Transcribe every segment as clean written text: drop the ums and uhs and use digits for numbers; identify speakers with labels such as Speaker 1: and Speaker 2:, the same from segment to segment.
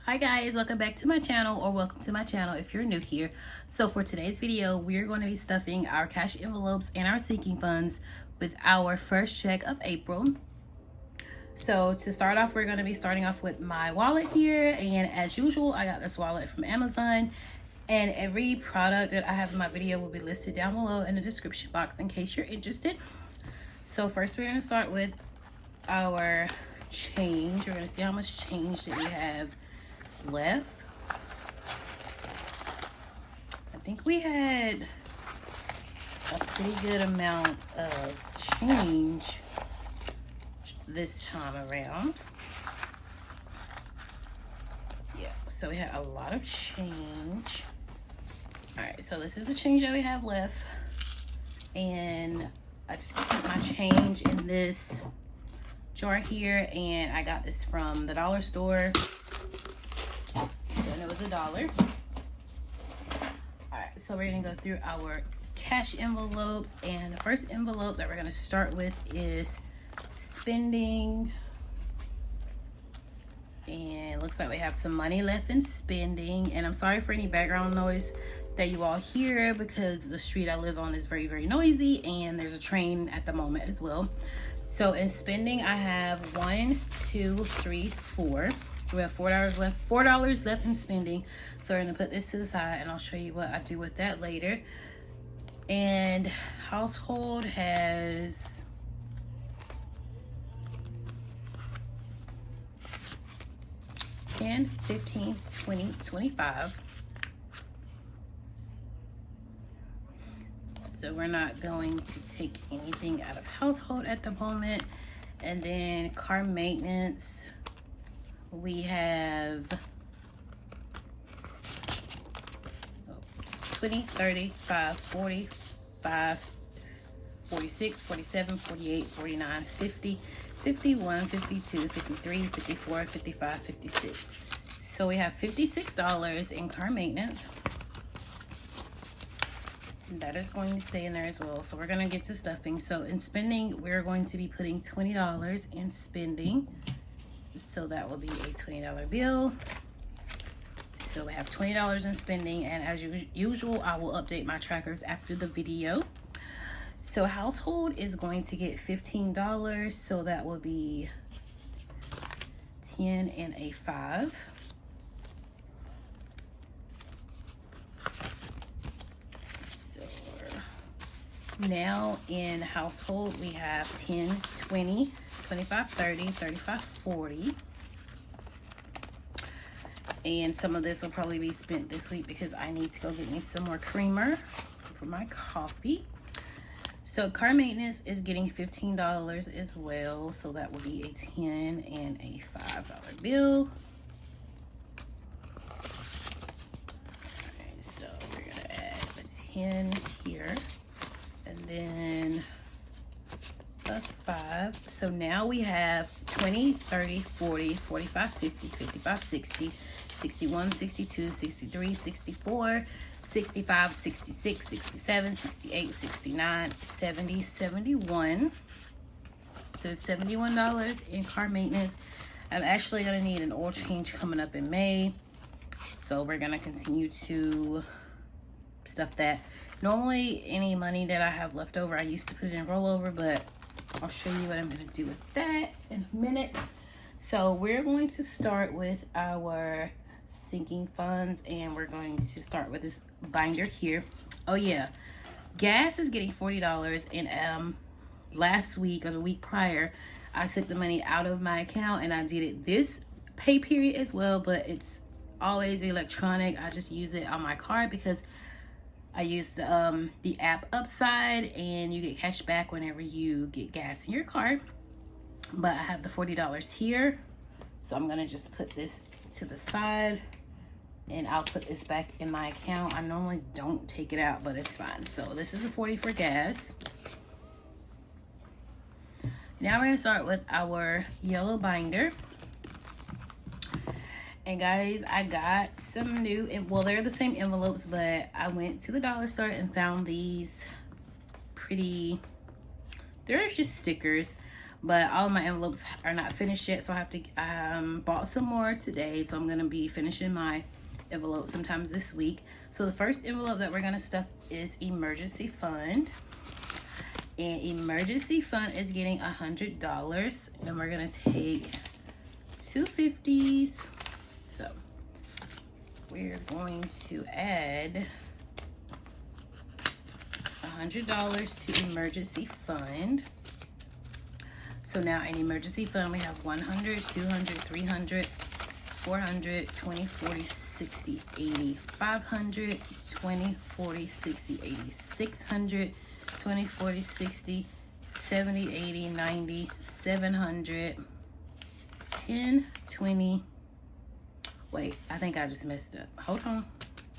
Speaker 1: Hi guys, welcome back to my channel, or welcome to my channel if you're new here. So for today's video, we're going to be stuffing our cash envelopes and our sinking funds with our first check of April. So to start off, we're going to be starting off with my wallet here, and as usual, I got this wallet from Amazon, and every product that I have in my video will be listed down below in the description box in case you're interested. So first, we're going to start with our change. We're going to see how much change that we have left. I think we had a pretty good amount of change this time around. Yeah, so we had a lot of change. All right, so this is the change that we have left, and I just keep my change in this jar here, and I got this from the dollar store, and it was $1. All right, so we're gonna go through our cash envelopes, and the first envelope that we're gonna start with is spending, and it looks like we have some money left in spending. And I'm sorry for any background noise that you all hear, because the street I live on is very, very noisy, and there's a train at the moment as well. So in spending, I have 1, 2, 3, 4. So we have $4 left. $4 left in spending. So we're gonna put this to the side, and I'll show you what I do with that later. And household has 10, 15, 20, 25. So we're not going to take anything out of household at the moment. And then car maintenance, we have 20, 30, 5, 45, 46, 47, 48, 49, 50, 51, 52, 53, 54, 55, 56. So we have $56 in car maintenance. That is going to stay in there as well. So we're going to get to stuffing. So in spending, we're going to be putting $20 in spending. So that will be a $20 bill. So we have $20 in spending, and as usual, I will update my trackers after the video. So household is going to get $15. So that will be 10 and a 5. Now in household, we have 10, 20, 25, 30, 35, 40. And some of this will probably be spent this week because I need to go get me some more creamer for my coffee. So car maintenance is getting $15 as well. So that will be a 10 and a $5 bill. Okay, so we're gonna add a 10 here. And then a 5. So now we have 20, 30, 40, 45, 50, 55, 60, 61, 62, 63, 64, 65, 66, 67, 68, 69, 70, 71. So $71 in car maintenance. I'm actually going to need an oil change coming up in May. So we're going to continue to stuff that. Normally, any money that I have left over, I used to put it in rollover, but I'll show you what I'm going to do with that in a minute. So we're going to start with our sinking funds, and we're going to start with this binder here. Oh yeah, gas is getting $40, and last week or the week prior, I took the money out of my account, and I did it this pay period as well, but it's always electronic. I just use it on my card because I use the app Upside, and you get cash back whenever you get gas in your car. But I have the $40 here, so I'm gonna just put this to the side, and I'll put this back in my account. I normally don't take it out, but it's fine. So this is a 40 for gas. Now we're gonna start with our yellow binder. And guys, I got some new, well, they're the same envelopes, but I went to the dollar store and found these pretty, they're just stickers, but all of my envelopes are not finished yet, so I have to bought some more today, so I'm gonna be finishing my envelope sometimes this week. So the first envelope that we're gonna stuff is emergency fund, and emergency fund is getting $100, and we're gonna take 250s. So we're going to add $100 to emergency fund. So now in emergency fund we have 100, 200, 300, 400, 20, 40, 60, 80, 500, 20, 40, 60, 80, 600, 20, 40, 60, 70, 80, 90, 700, 10, 20. Wait, I think I just messed up. Hold on.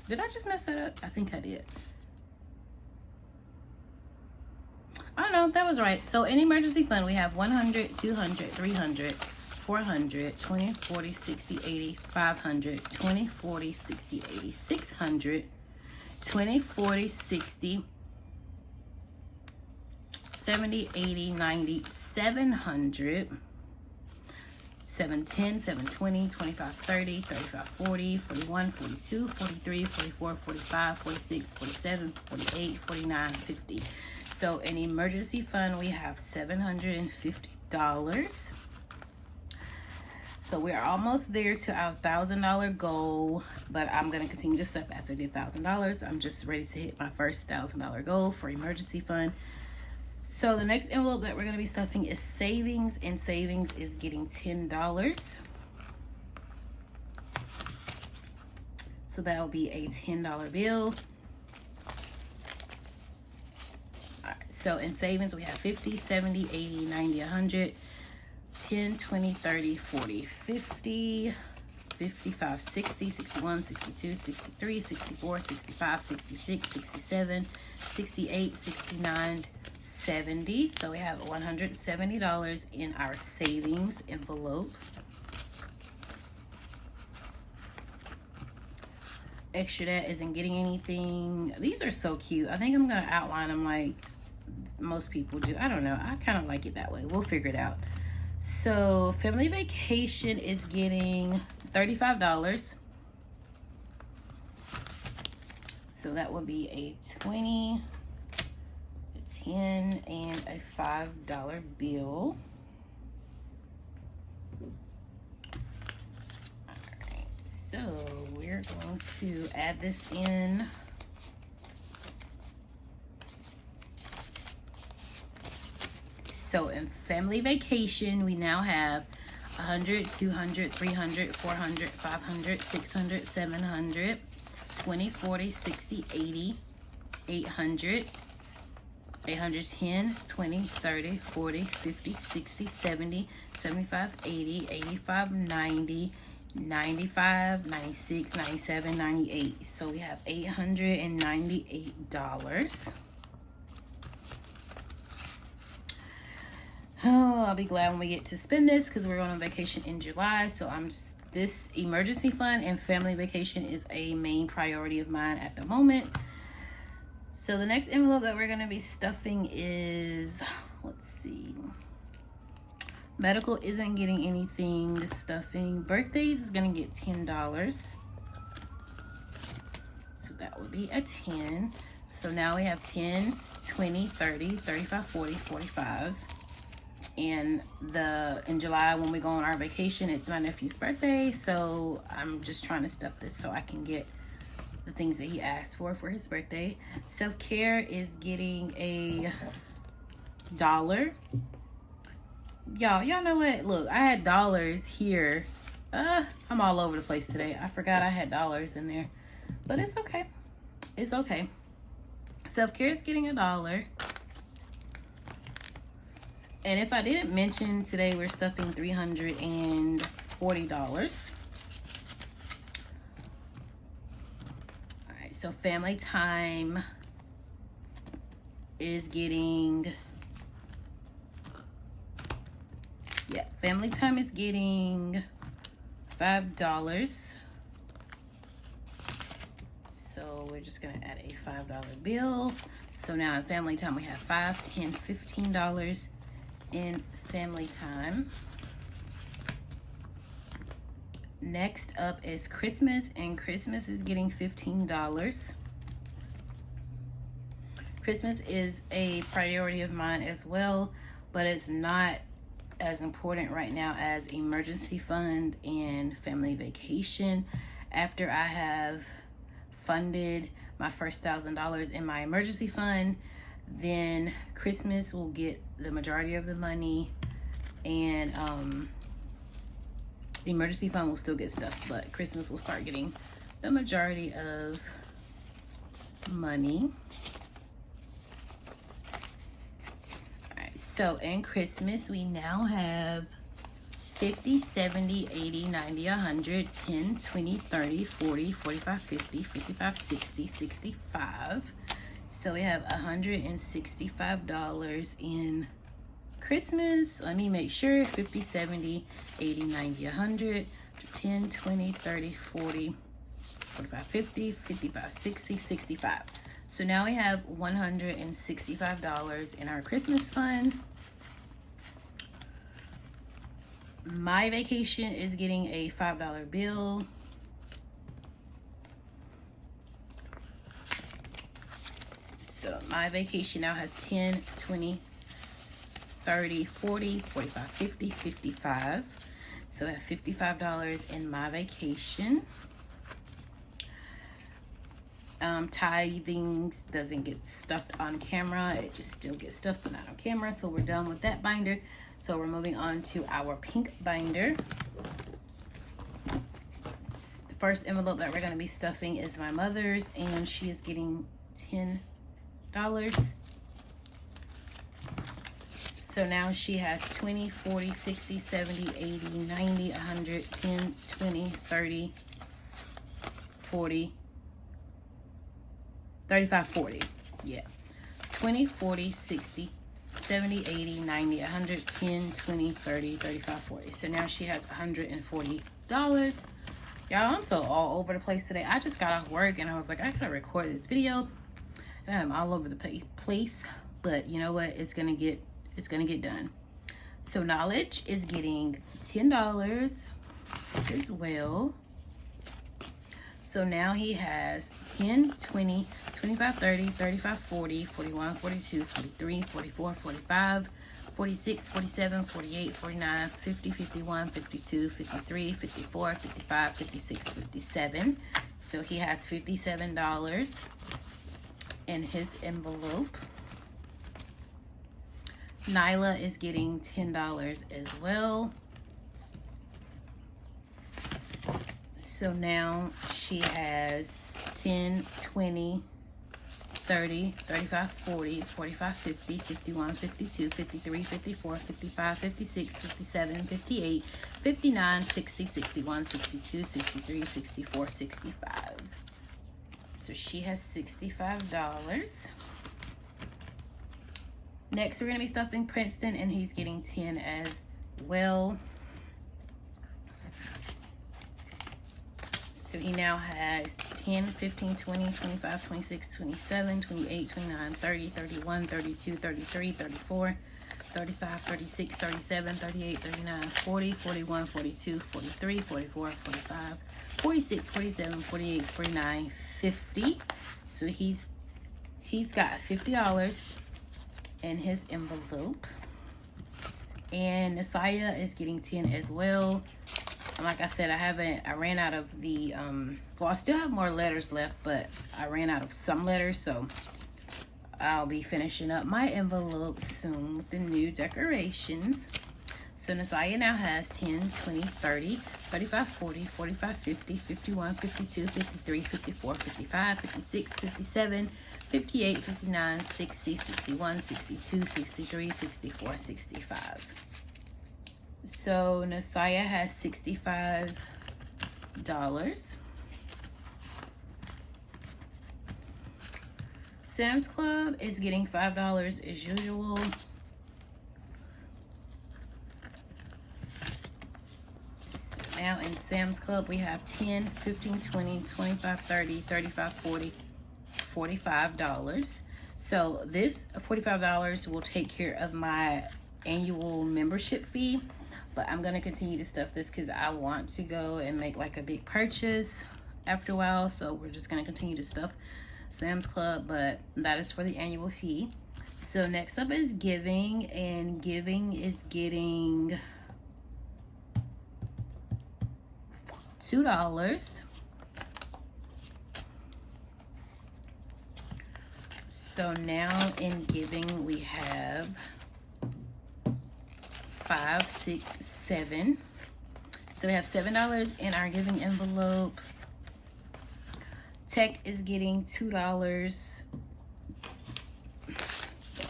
Speaker 1: Did I just mess that up? I think I did. Oh no, that was right. So in emergency fund, we have 100, 200, 300, 400, 20, 40, 60, 80, 500, 20, 40, 60, 80, 600, 20, 40, 60, 70, 80, 90, 700, 710, 720, 25, 30, 35, 40, 41, 42, 43, 44, 45, 46, 47, 48, 49, 50. So in emergency fund, we have $750. So we're almost there to our $1,000 goal, but I'm gonna continue to stuff after the $1,000. I'm just ready to hit my first $1,000 goal for emergency fund. So the next envelope that we're gonna be stuffing is savings, and savings is getting $10. So that will be a $10 bill. So in savings, we have 50, 70, 80, 90, 100, 10, 20, 30, 40, 50, 55, 60, 61, 62, 63, 64, 65, 66, 67, 68, 69, 70. So we have $170 in our savings envelope. Extra that isn't getting anything. These are so cute. I think I'm gonna outline them like most people do. I don't know. I kind of like it that way. We'll figure it out. So family vacation is getting $35. So that would be a 20, a 10, and a $5 bill. All right. So we're going to add this in. So in family vacation, we now have 100, 200, 300, 400, 500, 600, 700, 20, 40, 60, 80, 800, 810, 20, 30, 40, 50, 60, 70, 75, 80, 85, 90, 95, 96, 97, 98. So we have $898. Oh, I'll be glad when we get to spend this because we're going on vacation in July. So this emergency fund and family vacation is a main priority of mine at the moment. So the next envelope that we're going to be stuffing is, let's see, medical isn't getting anything. This stuffing, birthdays is going to get $10. So that would be a 10. So now we have 10, 20, 30, 35, 40, 45. And in July, when we go on our vacation, it's my nephew's birthday. So I'm just trying to stuff this so I can get the things that he asked for his birthday. Self-care is getting a $1. Y'all know what? Look, I had dollars here. I'm all over the place today. I forgot I had dollars in there. But it's okay. It's okay. Self-care is getting $1. And if I didn't mention, today we're stuffing $340. All right, so family time is getting, family time is getting $5. So we're just gonna add a $5 bill. So now in family time we have $5, $10, $15 in family time. Next up is Christmas, and Christmas is getting $15. Christmas is a priority of mine as well, but it's not as important right now as emergency fund and family vacation. After I have funded my first $1,000 in my emergency fund, then Christmas will get the majority of the money, and the emergency fund will still get stuff, but Christmas will start getting the majority of money. All right, so in Christmas, we now have 50, 70, 80, 90, 100, 10, 20, 30, 40, 45, 50, 55, 60, 65. So we have $165 in Christmas. Let me make sure. 50, 70, 80, 90, 100, 10, 20, 30, 40, 45, 50, 55, 60, 65. So now we have $165 in our Christmas fund. My vacation is getting a $5 bill. So my vacation now has 10, 20, 30, 40, 45, 50, 55. So I have $55 in my vacation. Tithing doesn't get stuffed on camera. It just still gets stuffed, but not on camera. So we're done with that binder. So we're moving on to our pink binder. The first envelope that we're going to be stuffing is my mother's, and she is getting $10. So now she has 20, 40, 60, 70, 80, 90, 100, 10, 20, 30, 40, 35, 40. Yeah. 20, 40, 60, 70, 80, 90, 100, 10, 20, 30, 35, 40. So now she has $140. Y'all, I'm so all over the place today. I just got off work and I was like, I gotta record this video. And I'm all over the place. But you know what? It's gonna get done. So Knowledge is getting $10 as well. So now he has 10, 20, 25, 30, 35, 40, 41, 42, 43, 44, 45, 46, 47, 48, 49, 50, 51, 52, 53, 54, 55, 56, 57. So he has $57 in his envelope. Nyla is getting $10 as well. So now she has 10, 20, 30, 35, 40, 45, 50, 51, 52, 53, 54, 55, 56, 57, 58, 59, 60, 61, 62, 63, 64, 65. So she has $65. Next, we're going to be stuffing Princeton, and he's getting 10 as well. So he now has 10, 15, 20, 25, 26, 27, 28, 29, 30, 31, 32, 33, 34, 35, 36, 37, 38, 39, 40, 41, 42, 43, 44, 45, 46, 47, 48, 49, 50. So he's got $50 in his envelope. And Nasaya is getting 10 as well. And like I said, I ran out of the, well, I still have more letters left, but I ran out of some letters, so I'll be finishing up my envelope soon with the new decorations. So Nasaya now has 10, 20, 30, 35, 40, 45, 50, 51, 52, 53, 54, 55, 56, 57, 58, 59, 60, 61, 62, 63, 64, 65. So Nasaya has $65. Sam's Club is getting $5 as usual. So now in Sam's Club we have 10, 15, 20, 25, 30, 35, 40, $45. So this $45 will take care of my annual membership fee, but I'm gonna continue to stuff this because I want to go and make like a big purchase after a while. So we're just gonna continue to stuff Sam's Club, but that is for the annual fee. So next up is giving, and giving is getting $2. So now in giving we have 5, 6, 7. So we have $7 in our giving envelope. Tech is getting $2. So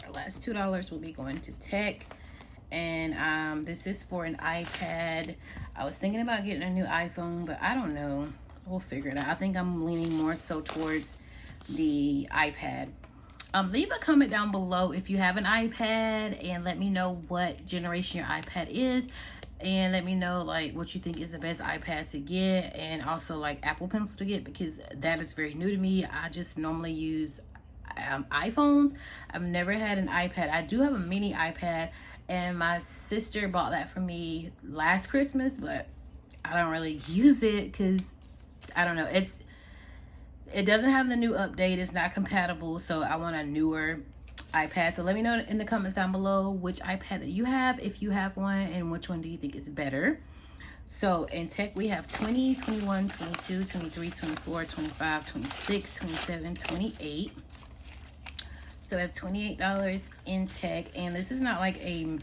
Speaker 1: our last $2 will be going to Tech. And this is for an iPad. I was thinking about getting a new iPhone, but I don't know. We'll figure it out. I think I'm leaning more so towards the iPad. Leave a comment down below if you have an iPad, and let me know what generation your iPad is, and let me know like what you think is the best iPad to get, and also like Apple Pencil to get, because that is very new to me. I just normally use iPhones. I've never had an iPad. I do have a mini iPad, and my sister bought that for me last Christmas, but I don't really use it because I don't know, it doesn't have the new update. It's not compatible, so I want a newer iPad. So let me know in the comments down below which iPad that you have, if you have one, and which one do you think is better. So in Tech we have 20, 21, 22, 23, 24, 25, 26, 27, 28. So I have $28 in Tech, and this is not like a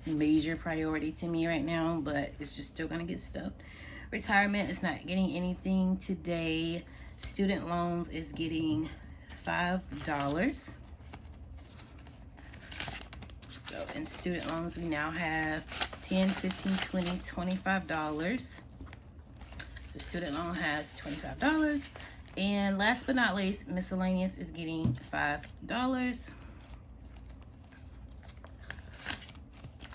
Speaker 1: major priority to me right now, but it's just still gonna get stuffed. Retirement is not getting anything today. Student loans is getting $5. So in student loans we now have $10, $15, $20, $25. So student loan has $25. And last but not least, miscellaneous is getting $5.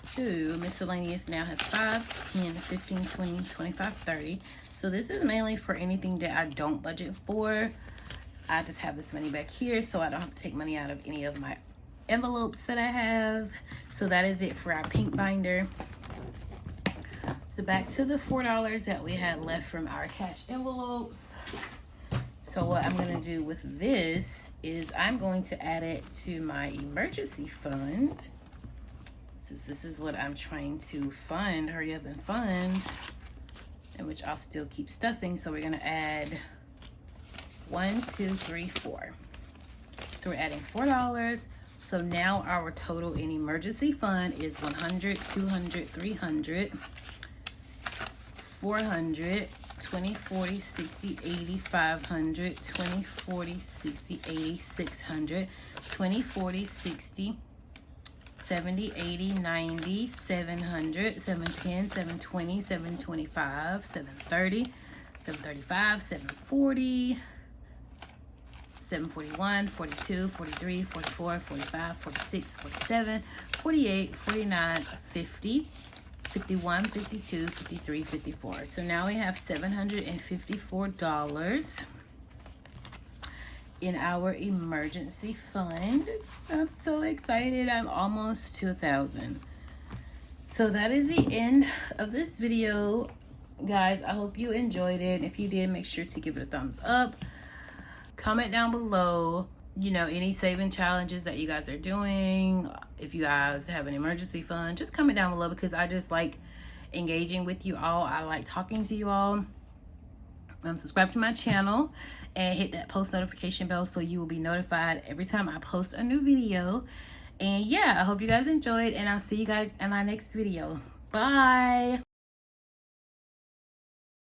Speaker 1: So miscellaneous now has 5, 10, 15, 20, 25, 30. So this is mainly for anything that I don't budget for. I just have this money back here, so I don't have to take money out of any of my envelopes that I have. So that is it for our pink binder. So back to the $4 that we had left from our cash envelopes. So what I'm gonna do with this is I'm going to add it to my emergency fund, since this is what I'm trying to fund, hurry up and fund, in which I'll still keep stuffing. So we're gonna add 1, 2, 3, 4. So we're adding $4. So now our total in emergency fund is 100, 200, 300, 400, 20, 40, 60, 80, 500, 20, 40, 60, 80, 600, 20, 40, 60, 70, 80, 90, 700, 710, 720, 725, 730, 735, 740, 741, 42, 43, 44, 45, 46, 47, 48, 49, 50, 51, 52, 53, 54. So now we have $754 in our emergency fund. I'm so excited. I'm almost to 1,000. So that is the end of this video, guys. I hope you enjoyed it. If you did, make sure to give it a thumbs up. Comment down below, you know, any saving challenges that you guys are doing. If you guys have an emergency fund, just comment down below, because I just like engaging with you all. I like talking to you all. Subscribe to my channel and hit that post notification bell so you will be notified every time I post a new video. And yeah, I hope you guys enjoyed, and I'll see you guys in my next video. Bye.